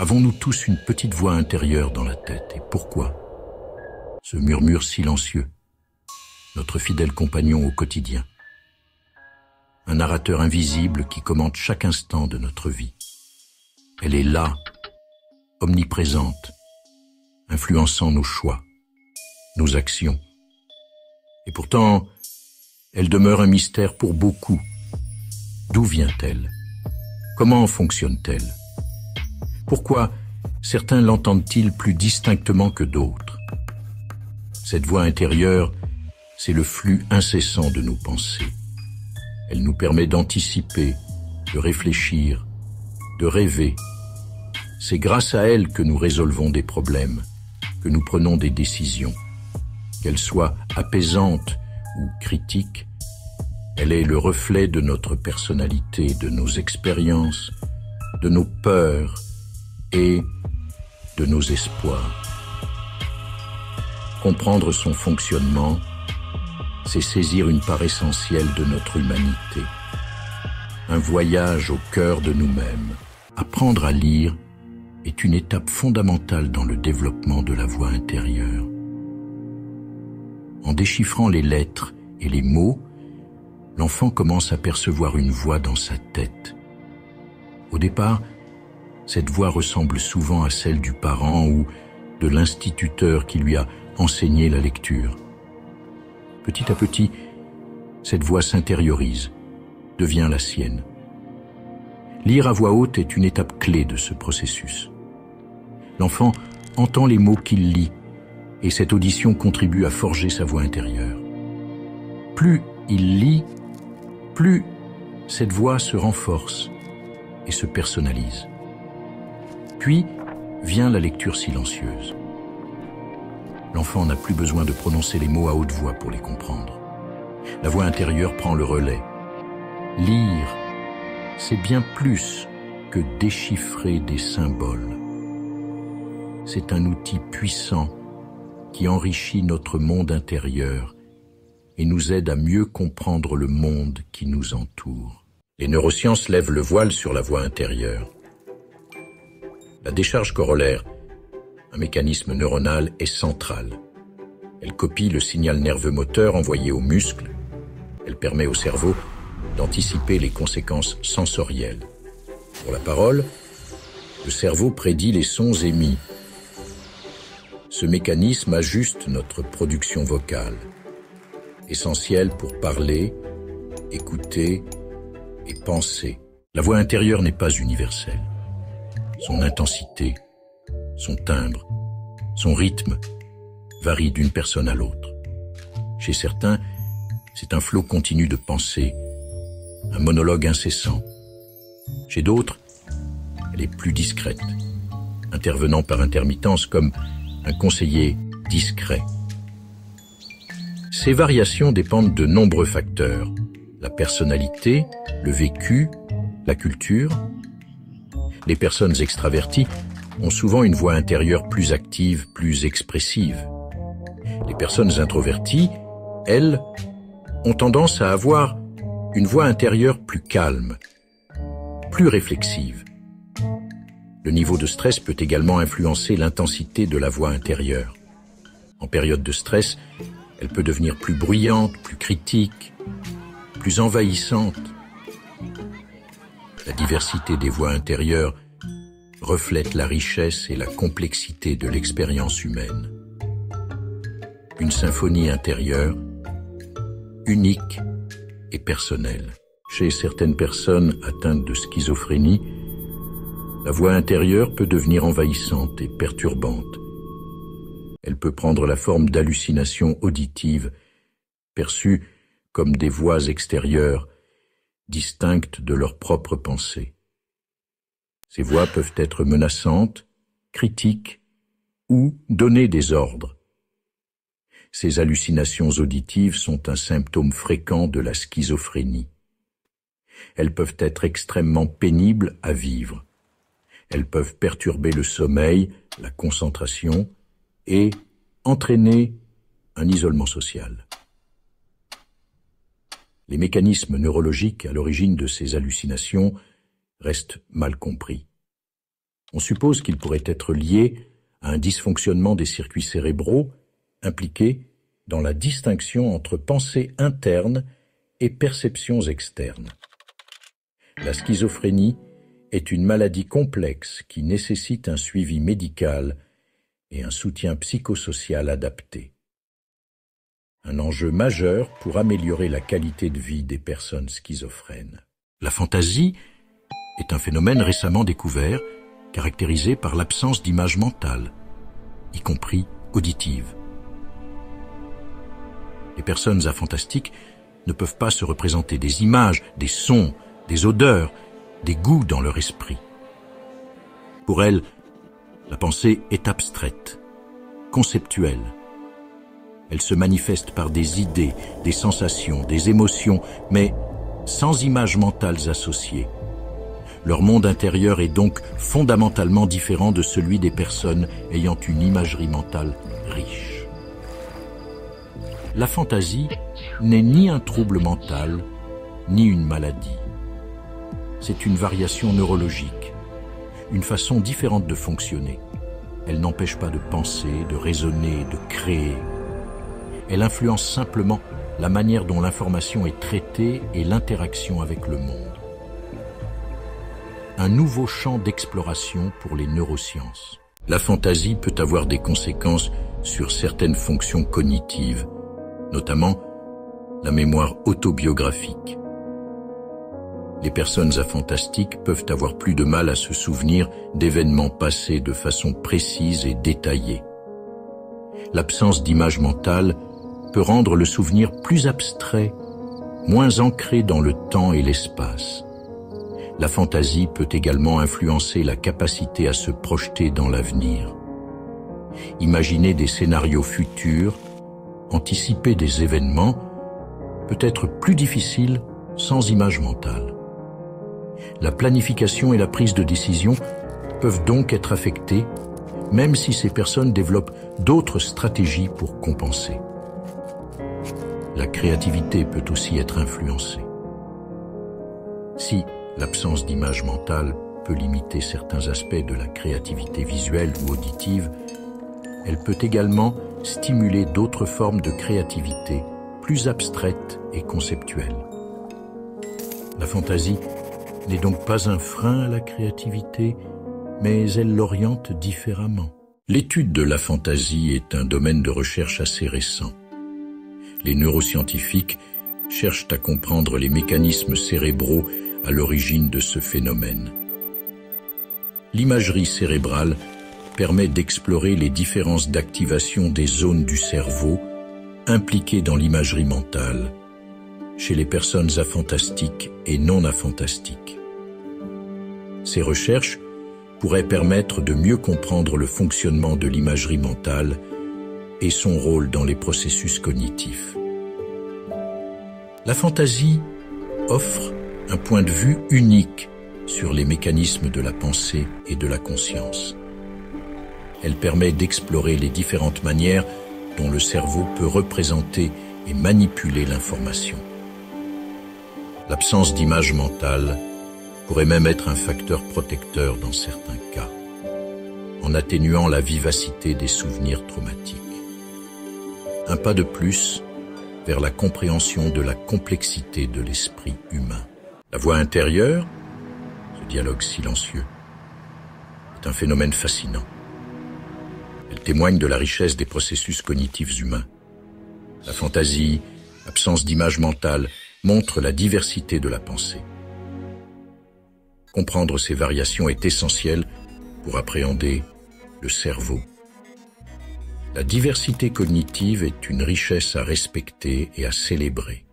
Avons-nous tous une petite voix intérieure dans la tête? Et pourquoi? Ce murmure silencieux, notre fidèle compagnon au quotidien. Un narrateur invisible qui commente chaque instant de notre vie. Elle est là, omniprésente, influençant nos choix, nos actions. Et pourtant, elle demeure un mystère pour beaucoup. D'où vient-elle? Comment fonctionne-t-elle? Pourquoi certains l'entendent-ils plus distinctement que d'autres? Cette voix intérieure, c'est le flux incessant de nos pensées. Elle nous permet d'anticiper, de réfléchir, de rêver. C'est grâce à elle que nous résolvons des problèmes, que nous prenons des décisions. Qu'elles soient apaisantes ou critiques, elle est le reflet de notre personnalité, de nos expériences, de nos peurs et de nos espoirs. Comprendre son fonctionnement, c'est saisir une part essentielle de notre humanité. Un voyage au cœur de nous-mêmes. Apprendre à lire est une étape fondamentale dans le développement de la voix intérieure. En déchiffrant les lettres et les mots, l'enfant commence à percevoir une voix dans sa tête. Au départ, cette voix ressemble souvent à celle du parent ou de l'instituteur qui lui a enseigné la lecture. Petit à petit, cette voix s'intériorise, devient la sienne. Lire à voix haute est une étape clé de ce processus. L'enfant entend les mots qu'il lit, et cette audition contribue à forger sa voix intérieure. Plus il lit, plus cette voix se renforce et se personnalise. Puis vient la lecture silencieuse. L'enfant n'a plus besoin de prononcer les mots à haute voix pour les comprendre. La voix intérieure prend le relais. Lire, c'est bien plus que déchiffrer des symboles. C'est un outil puissant qui enrichit notre monde intérieur et nous aide à mieux comprendre le monde qui nous entoure. Les neurosciences lèvent le voile sur la voix intérieure. La décharge corollaire, un mécanisme neuronal, est centrale. Elle copie le signal nerveux moteur envoyé aux muscles. Elle permet au cerveau d'anticiper les conséquences sensorielles. Pour la parole, le cerveau prédit les sons émis. Ce mécanisme ajuste notre production vocale, essentielle pour parler, écouter et penser. La voix intérieure n'est pas universelle. Son intensité, son timbre, son rythme varient d'une personne à l'autre. Chez certains, c'est un flot continu de pensées, un monologue incessant. Chez d'autres, elle est plus discrète, intervenant par intermittence comme un conseiller discret. Ces variations dépendent de nombreux facteurs: la personnalité, le vécu, la culture. Les personnes extraverties ont souvent une voix intérieure plus active, plus expressive. Les personnes introverties, elles, ont tendance à avoir une voix intérieure plus calme, plus réflexive. Le niveau de stress peut également influencer l'intensité de la voix intérieure. En période de stress, elle peut devenir plus bruyante, plus critique, plus envahissante. La diversité des voix intérieures reflète la richesse et la complexité de l'expérience humaine. Une symphonie intérieure, unique et personnelle. Chez certaines personnes atteintes de schizophrénie, la voix intérieure peut devenir envahissante et perturbante. Elle peut prendre la forme d'hallucinations auditives, perçues comme des voix extérieures, distinctes de leurs propres pensées. Ces voix peuvent être menaçantes, critiques ou donner des ordres. Ces hallucinations auditives sont un symptôme fréquent de la schizophrénie. Elles peuvent être extrêmement pénibles à vivre. Elles peuvent perturber le sommeil, la concentration et entraîner un isolement social. Les mécanismes neurologiques à l'origine de ces hallucinations restent mal compris. On suppose qu'il pourrait être lié à un dysfonctionnement des circuits cérébraux impliqués dans la distinction entre pensée interne et perceptions externes. La schizophrénie est une maladie complexe qui nécessite un suivi médical et un soutien psychosocial adapté. Un enjeu majeur pour améliorer la qualité de vie des personnes schizophrènes. La fantaisie est un phénomène récemment découvert, caractérisé par l'absence d'images mentales, y compris auditives. Les personnes aphantastiques ne peuvent pas se représenter des images, des sons, des odeurs, des goûts dans leur esprit. Pour elles, la pensée est abstraite, conceptuelle. Elle se manifeste par des idées, des sensations, des émotions, mais sans images mentales associées. Leur monde intérieur est donc fondamentalement différent de celui des personnes ayant une imagerie mentale riche. La fantaisie n'est ni un trouble mental, ni une maladie. C'est une variation neurologique, une façon différente de fonctionner. Elle n'empêche pas de penser, de raisonner, de créer. Elle influence simplement la manière dont l'information est traitée et l'interaction avec le monde. Un nouveau champ d'exploration pour les neurosciences. La fantaisie peut avoir des conséquences sur certaines fonctions cognitives, notamment la mémoire autobiographique. Les personnes aphantastiques peuvent avoir plus de mal à se souvenir d'événements passés de façon précise et détaillée. L'absence d'image mentale peut rendre le souvenir plus abstrait, moins ancré dans le temps et l'espace. La fantaisie peut également influencer la capacité à se projeter dans l'avenir. Imaginer des scénarios futurs, anticiper des événements, peut être plus difficile sans image mentale. La planification et la prise de décision peuvent donc être affectées, même si ces personnes développent d'autres stratégies pour compenser. La créativité peut aussi être influencée. Si l'absence d'image mentale peut limiter certains aspects de la créativité visuelle ou auditive, elle peut également stimuler d'autres formes de créativité plus abstraites et conceptuelles. La fantaisie n'est donc pas un frein à la créativité, mais elle l'oriente différemment. L'étude de la fantaisie est un domaine de recherche assez récent. Les neuroscientifiques cherchent à comprendre les mécanismes cérébraux à l'origine de ce phénomène. L'imagerie cérébrale permet d'explorer les différences d'activation des zones du cerveau impliquées dans l'imagerie mentale, chez les personnes aphantastiques et non aphantastiques. Ces recherches pourraient permettre de mieux comprendre le fonctionnement de l'imagerie mentale et son rôle dans les processus cognitifs. La fantaisie offre un point de vue unique sur les mécanismes de la pensée et de la conscience. Elle permet d'explorer les différentes manières dont le cerveau peut représenter et manipuler l'information. L'absence d'image mentale pourrait même être un facteur protecteur dans certains cas, en atténuant la vivacité des souvenirs traumatiques. Un pas de plus vers la compréhension de la complexité de l'esprit humain. La voix intérieure, ce dialogue silencieux, est un phénomène fascinant. Elle témoigne de la richesse des processus cognitifs humains. La fantaisie, l'absence d'image mentale, montre la diversité de la pensée. Comprendre ces variations est essentiel pour appréhender le cerveau. La diversité cognitive est une richesse à respecter et à célébrer.